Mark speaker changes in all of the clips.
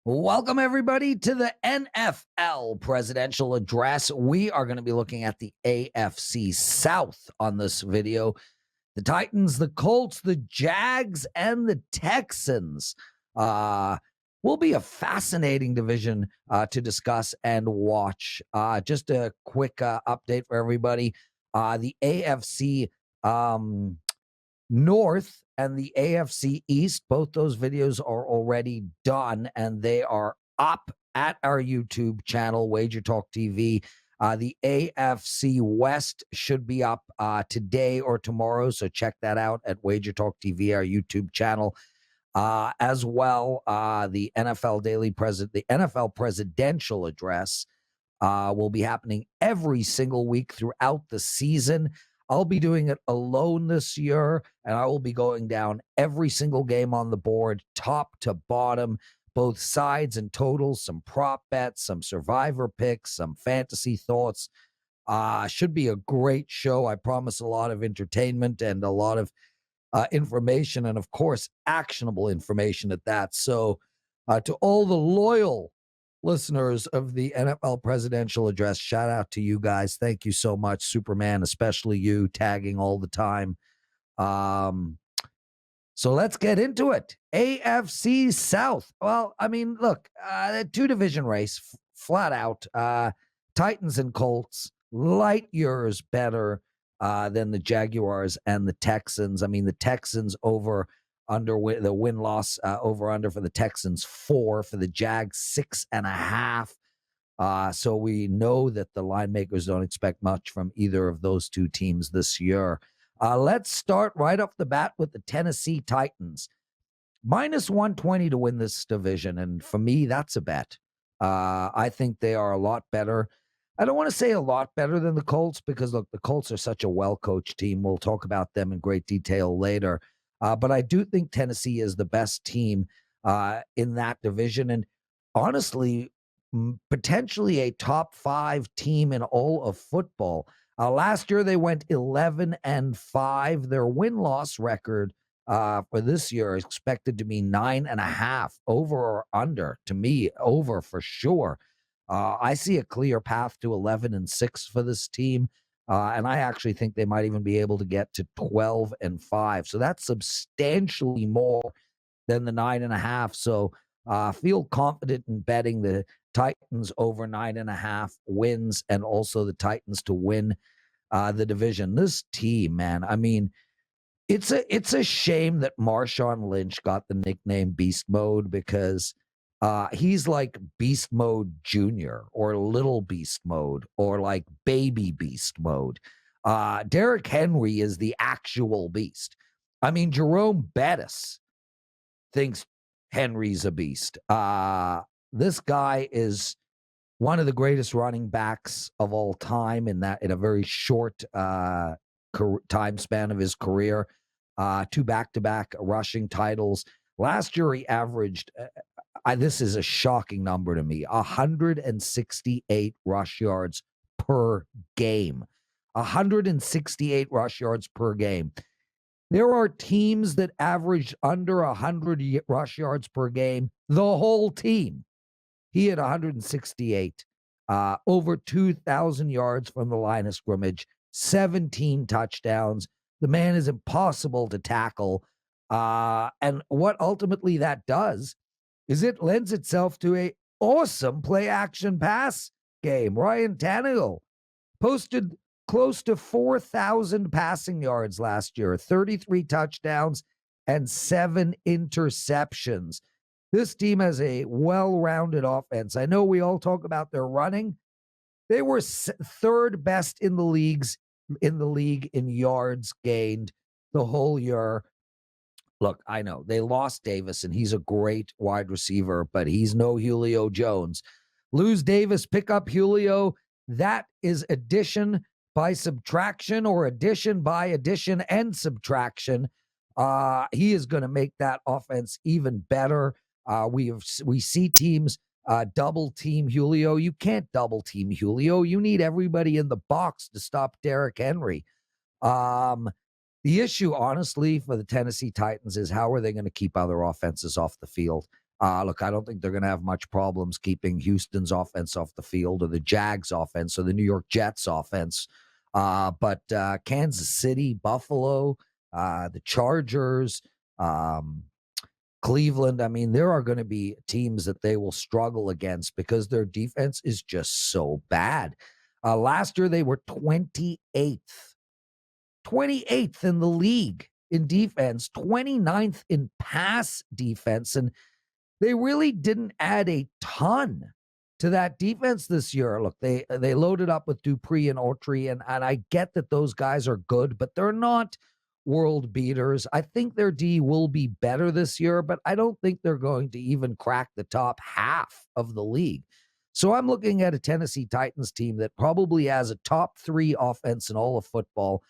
Speaker 1: Welcome, everybody, to the NFL Presidential Address. We are going to be looking at the AFC South on this video. The Titans, the Colts, the Jags, and the Texans will be a fascinating division to discuss and watch. Just a quick update for everybody. The AFC North and the AFC East, both those videos are already done, and they are up at our YouTube channel, WagerTalk TV. The AFC West should be up today or tomorrow, so check that out at WagerTalk TV, our YouTube channel. As well, the NFL Presidential Address will be happening every single week throughout the season. I'll be doing it alone this year, and I will be going down every single game on the board, top to bottom, both sides and totals, some prop bets, some survivor picks, some fantasy thoughts. Should be a great show. I promise a lot of entertainment and a lot of information, and, of course, actionable information at that. So to all the loyal listeners of the NFL Presidential Address, shout out to you guys. Thank you so much, Superman, especially you, tagging all the time. So let's get into it. AFC South. Well, I mean, look, two-division race, flat out. Titans and Colts, light years better than the Jaguars and the Texans. I mean, the Texans under the win-loss over-under for the Texans 4, for the Jags 6.5. So we know that the line makers don't expect much from either of those two teams this year. Let's start right off the bat with the Tennessee Titans. Minus 120 to win this division, and for me, that's a bet. I think they are a lot better. I don't want to say a lot better than the Colts because, look, the Colts are such a well-coached team. We'll talk about them in great detail later. But I do think Tennessee is the best team in that division. And honestly, potentially a top 5 team in all of football. Last year, they went 11-5. Their win-loss record for this year is expected to be 9.5, over or under. To me, over for sure. I see a clear path to 11-6 for this team. And I actually think they might even be able to get to 12-5. So that's substantially more than the 9.5. So feel confident in betting the Titans over 9.5 wins, and also the Titans to win the division. This team, man, I mean, it's a shame that Marshawn Lynch got the nickname Beast Mode, because he's like Beast Mode Jr. or Little Beast Mode or like Baby Beast Mode. Derrick Henry is the actual beast. I mean, Jerome Bettis thinks Henry's a beast. This guy is one of the greatest running backs of all time in a very short time span of his career. 2 back-to-back rushing titles. Last year, he averaged this is a shocking number to me, 168 rush yards per game. 168 rush yards per game. There are teams that averaged under 100 rush yards per game, the whole team. He had 168, over 2,000 yards from the line of scrimmage, 17 touchdowns. The man is impossible to tackle. And what ultimately that does is it lends itself to a awesome play-action pass game. Ryan Tannehill posted close to 4,000 passing yards last year, 33 touchdowns, and 7 interceptions. This team has a well-rounded offense. I know we all talk about their running. They were third best in the league in yards gained the whole year. Look, I know they lost Davis, and he's a great wide receiver, but he's no Julio Jones. Lose Davis, pick up Julio. That is addition by subtraction, or addition by addition and subtraction. He is going to make that offense even better. We see teams double team Julio. You can't double team Julio. You need everybody in the box to stop Derrick Henry. The issue, honestly, for the Tennessee Titans is how are they going to keep other offenses off the field? Look, I don't think they're going to have much problems keeping Houston's offense off the field or the Jags offense or the New York Jets offense. But Kansas City, Buffalo, the Chargers, Cleveland, I mean, there are going to be teams that they will struggle against because their defense is just so bad. Last year, they were 28th in the league in defense, 29th in pass defense. And they really didn't add a ton to that defense this year. Look, they loaded up with Dupree and Autry, and I get that those guys are good, but they're not world beaters. I think their D will be better this year, but I don't think they're going to even crack the top half of the league. So I'm looking at a Tennessee Titans team that probably has a top 3 offense in all of football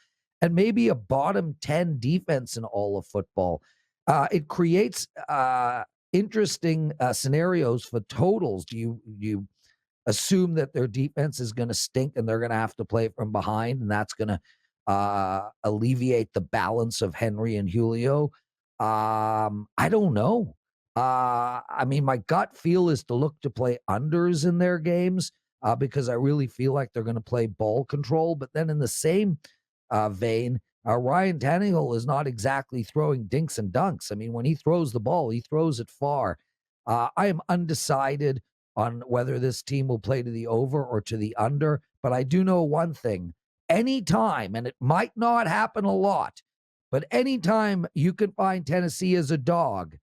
Speaker 1: and maybe a bottom 10 defense in all of football. It creates interesting scenarios for totals. Do you assume that their defense is going to stink and they're going to have to play from behind, and that's going to alleviate the balance of Henry and Julio? I don't know. I mean, my gut feel is to look to play unders in their games because I really feel like they're going to play ball control. But then in the same vein, Ryan Tannehill is not exactly throwing dinks and dunks. I mean, when he throws the ball, he throws it far. I am undecided on whether this team will play to the over or to the under, but I do know one thing. Anytime, and it might not happen a lot, but anytime you can find Tennessee as a dog,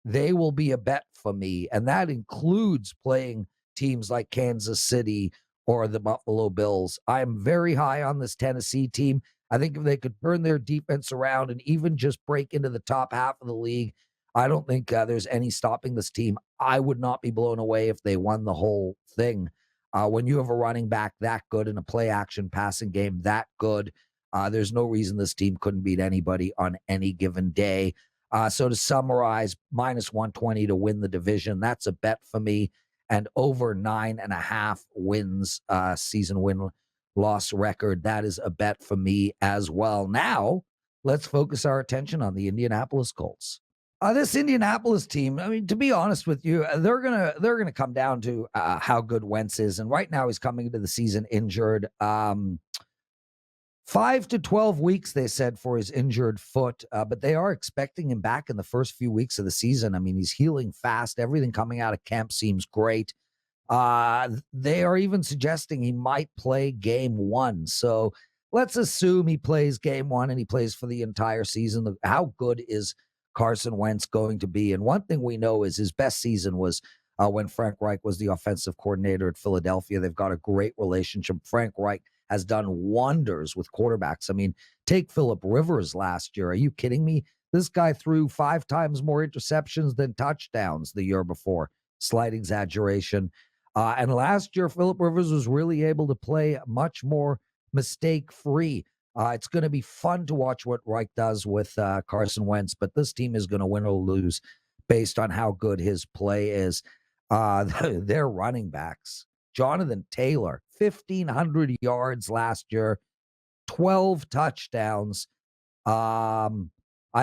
Speaker 1: they will be a bet for me. And that includes playing teams like Kansas City or the Buffalo Bills. I'm very high on this Tennessee team. I think if they could turn their defense around and even just break into the top half of the league, I don't think there's any stopping this team. I would not be blown away if they won the whole thing. When you have a running back that good in a play action passing game that good, there's no reason this team couldn't beat anybody on any given day. So to summarize, minus 120 to win the division, that's a bet for me. And over 9.5 wins, season win-loss record, that is a bet for me as well. Now, let's focus our attention on the Indianapolis Colts. This Indianapolis team, I mean, to be honest with you, they're gonna come down to how good Wentz is. And right now, he's coming into the season injured. 5 to 12 weeks, they said, for his injured foot, but they are expecting him back in the first few weeks of the season. I mean, he's healing fast. Everything coming out of camp seems great. They are even suggesting he might play game 1. So let's assume he plays game 1 and he plays for the entire season. How good is Carson Wentz going to be? And one thing we know is his best season was when Frank Reich was the offensive coordinator at Philadelphia. They've got a great relationship. Frank Reich has done wonders with quarterbacks. I mean, take Phillip Rivers last year. Are you kidding me? This guy threw 5 times more interceptions than touchdowns the year before. Slight exaggeration. And last year, Phillip Rivers was really able to play much more mistake-free. It's going to be fun to watch what Reich does with Carson Wentz, but this team is going to win or lose based on how good his play is. Their running backs, Jonathan Taylor, 1,500 yards last year, 12 touchdowns. I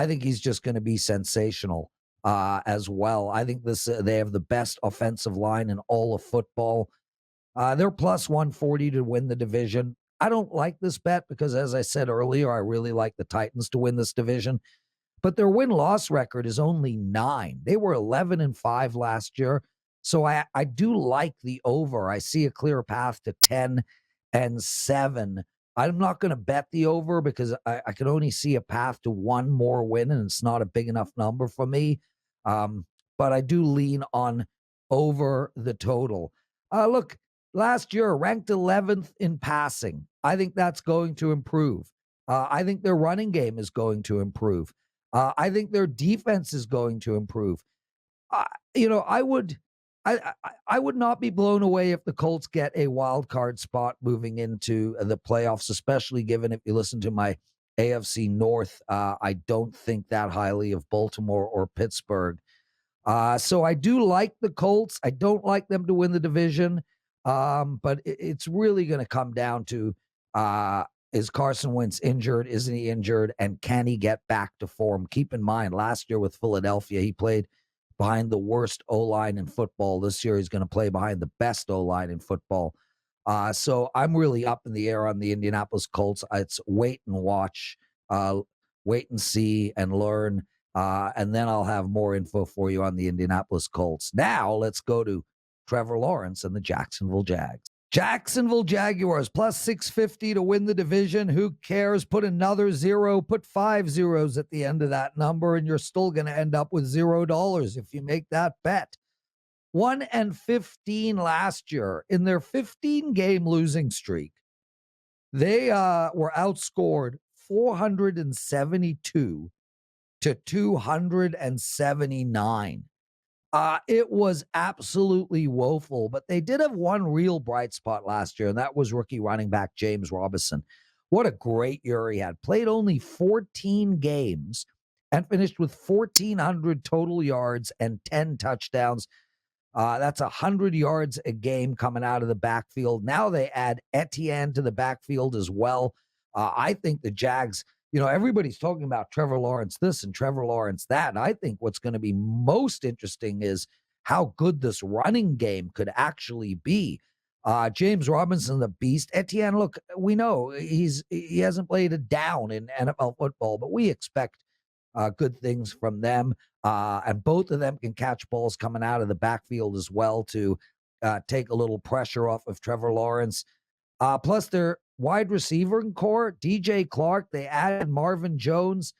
Speaker 1: think he's just going to be sensational as well. I think they have the best offensive line in all of football. They're plus 140 to win the division. I don't like this bet because, as I said earlier, I really like the Titans to win this division. But their win-loss record is only 9. They were 11-5 last year. So I do like the over. I see a clear path to 10-7. I'm not going to bet the over because I can only see a path to 1 more win, and it's not a big enough number for me. But I do lean on over the total. Look, last year ranked 11th in passing. I think that's going to improve. I think their running game is going to improve. I think their defense is going to improve. I would not be blown away if the Colts get a wild card spot moving into the playoffs, especially given if you listen to my AFC North, I don't think that highly of Baltimore or Pittsburgh. So I do like the Colts. I don't like them to win the division, but it's really going to come down to is Carson Wentz injured? Isn't he injured? And can he get back to form? Keep in mind, last year with Philadelphia, he played behind the worst O-line in football. This year he's going to play behind the best O-line in football. So I'm really up in the air on the Indianapolis Colts. It's wait and watch, wait and see and learn. And then I'll have more info for you on the Indianapolis Colts. Now let's go to Trevor Lawrence and the Jacksonville Jags. Jacksonville Jaguars plus 650 to win the division. Who cares? Put another zero, put 5 zeros at the end of that number, and you're still going to end up with $0 if you make that bet. 1-15 last year in their 15-game losing streak. They were outscored 472 to 279. It was absolutely woeful, but they did have one real bright spot last year, and that was rookie running back James Robinson. What a great year he had. Played only 14 games and finished with 1,400 total yards and 10 touchdowns. That's 100 yards a game coming out of the backfield. Now they add Etienne to the backfield as well. I think the Jags, everybody's talking about Trevor Lawrence this and Trevor Lawrence that. And I think what's going to be most interesting is how good this running game could actually be. James Robinson, the beast. Etienne, look, we know he hasn't played a down in NFL football, but we expect good things from them. And both of them can catch balls coming out of the backfield as well to take a little pressure off of Trevor Lawrence. Plus their wide receiver core, DJ Clark, they added Marvin Jones.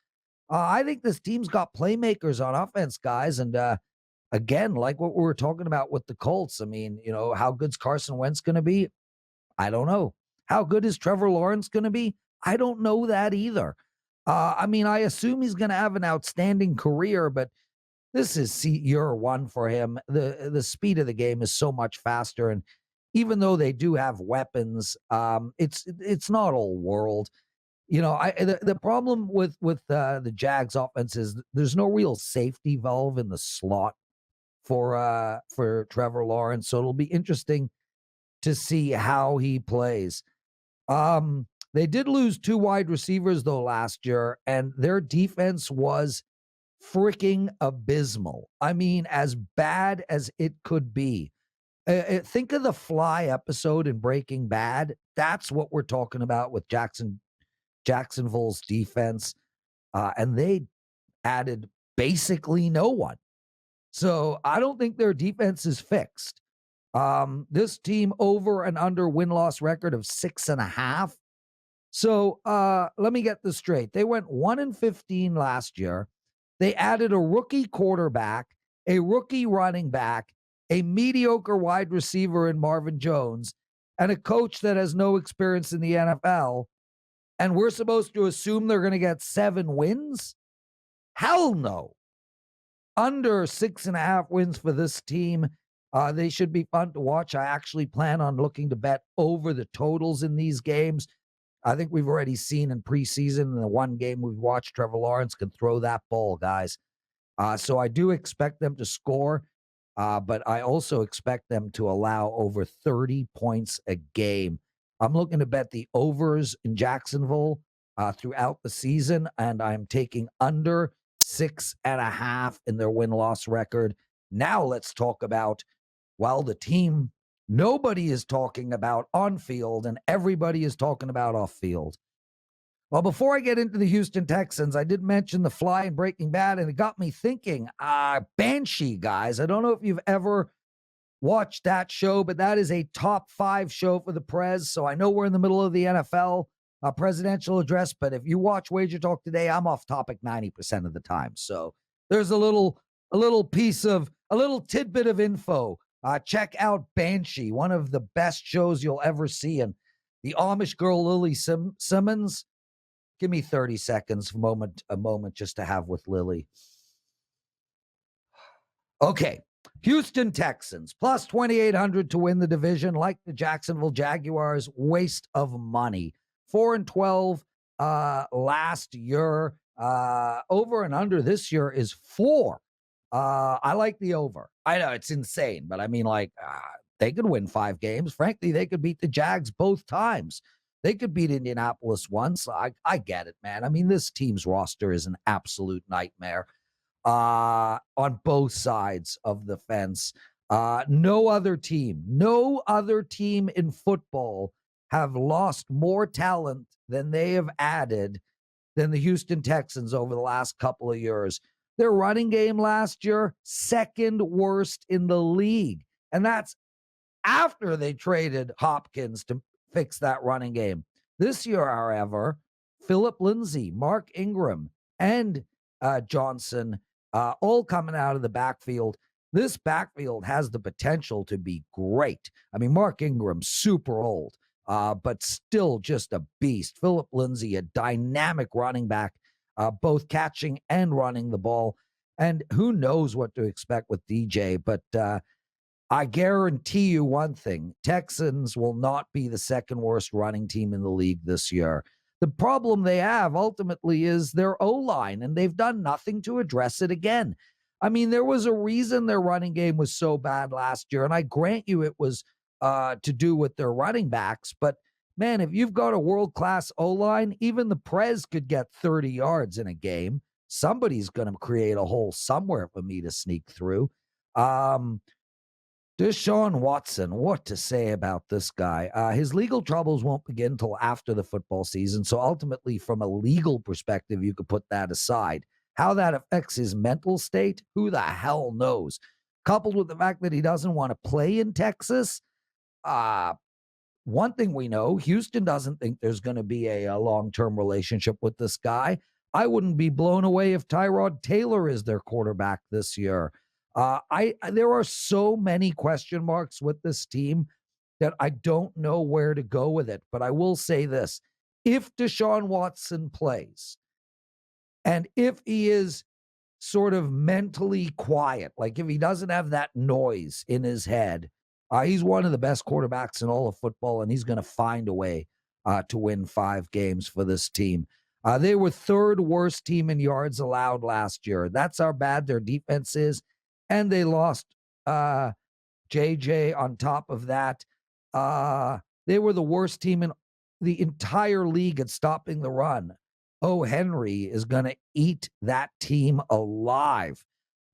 Speaker 1: I think this team's got playmakers on offense, guys. And again, like what we were talking about with the Colts, I mean, how good's Carson Wentz going to be? I don't know. How good is Trevor Lawrence going to be? I don't know that either. I assume he's going to have an outstanding career, but this is year one for him. The speed of the game is so much faster, and even though they do have weapons, it's not all world. The problem with the Jags offense is there's no real safety valve in the slot for Trevor Lawrence, so it'll be interesting to see how he plays. They did lose 2 wide receivers, though, last year, and their defense was freaking abysmal. I mean, as bad as it could be. Think of the Fly episode in Breaking Bad. That's what we're talking about with Jacksonville's defense. And they added basically no one. So I don't think their defense is fixed. This team over and under win-loss record of 6.5. So let me get this straight. They went 1-15 last year. They added a rookie quarterback, a rookie running back, a mediocre wide receiver in Marvin Jones, and a coach that has no experience in the NFL. And we're supposed to assume they're going to get 7 wins? Hell no. Under 6.5 wins for this team. They should be fun to watch. I actually plan on looking to bet over the totals in these games. I think we've already seen in preseason in the one game we've watched, Trevor Lawrence can throw that ball, guys. So I do expect them to score, but I also expect them to allow over 30 points a game. I'm looking to bet the overs in Jacksonville throughout the season, and I'm taking under 6.5 in their win-loss record. Now let's talk about, the team nobody is talking about on field and everybody is talking about off field. Well, before I get into the Houston Texans, I did mention the Fly in Breaking Bad, and it got me thinking, Banshee, guys. I don't know if you've ever watched that show, but that is a top 5 show for the Prez. So I know we're in the middle of the NFL Presidential Address, but if you watch WagerTalk today, I'm off topic 90% of the time. So there's a little tidbit of info. Check out Banshee, one of the best shows you'll ever see. And the Amish girl, Lily Simmons, give me 30 seconds, a moment just to have with Lily. Okay. Houston Texans, plus 2,800 to win the division, like the Jacksonville Jaguars, waste of money. 4-12 last year. Over and under this year is 4. I like the over. I know it's insane, but I mean, they could win 5 games. Frankly, they could beat the Jags both times. They could beat Indianapolis once. I get it, man. I mean, this team's roster is an absolute nightmare. on both sides of the fence. No other team in football have lost more talent than they have added than the Houston Texans over the last couple of years. Their running game last year, second worst in the league. And that's after they traded Hopkins to fix that running game. This year, however, Phillip Lindsay, Mark Ingram, and Johnson all coming out of the backfield. This backfield has the potential to be great. I mean, Mark Ingram, super old, but still just a beast. Phillip Lindsay, a dynamic running back, both catching and running the ball. And who knows what to expect with DJ, but I guarantee you one thing, Texans will not be the second worst running team in the league this year. The problem they have ultimately is their O-line, and they've done nothing to address it again. I mean, there was a reason their running game was so bad last year, and I grant you it was to do with their running backs. But, man, if you've got a world-class O-line, even the Prez could get 30 yards in a game. Somebody's going to create a hole somewhere for me to sneak through. Deshaun Watson, what to say about this guy? His legal troubles won't begin until after the football season. So ultimately, from a legal perspective, you could put that aside. How that affects his mental state, who the hell knows? Coupled with the fact that he doesn't want to play in Texas, one thing we know, Houston doesn't think there's going to be a long-term relationship with this guy. I wouldn't be blown away if Tyrod Taylor is their quarterback this year. There are so many question marks with this team that I don't know where to go with it. But I will say this. If Deshaun Watson plays, and if he is sort of mentally quiet, like if he doesn't have that noise in his head, he's one of the best quarterbacks in all of football, and he's going to find a way to win 5 games for this team. They were third worst team in yards allowed last year. That's how bad their defense is. And they lost JJ on top of that. They were the worst team in the entire league at stopping the run. Oh, Henry is going to eat that team alive.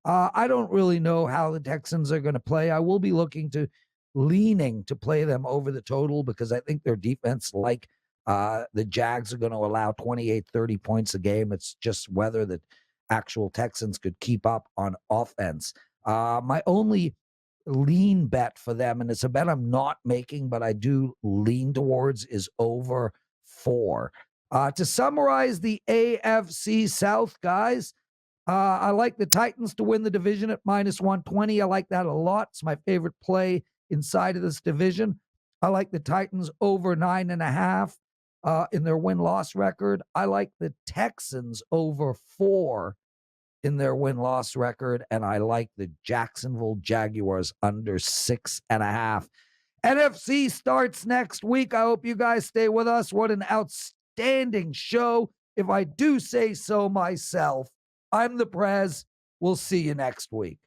Speaker 1: I don't really know how the Texans are going to play. I will be leaning to play them over the total because I think their defense, like the Jags, are going to allow 28, 30 points a game. It's just whether the actual Texans could keep up on offense. My only lean bet for them, and it's a bet I'm not making, but I do lean towards, is over 4. To summarize the AFC South, guys, I like the Titans to win the division at -120. I like that a lot. It's my favorite play inside of this division. I like the Titans over 9.5 in their win-loss record. I like the Texans over 4 in their win-loss record, and I like the Jacksonville Jaguars under 6.5. NFC starts next week. I hope you guys stay with us. What an outstanding show, if I do say so myself. I'm the Prez. We'll see you next week.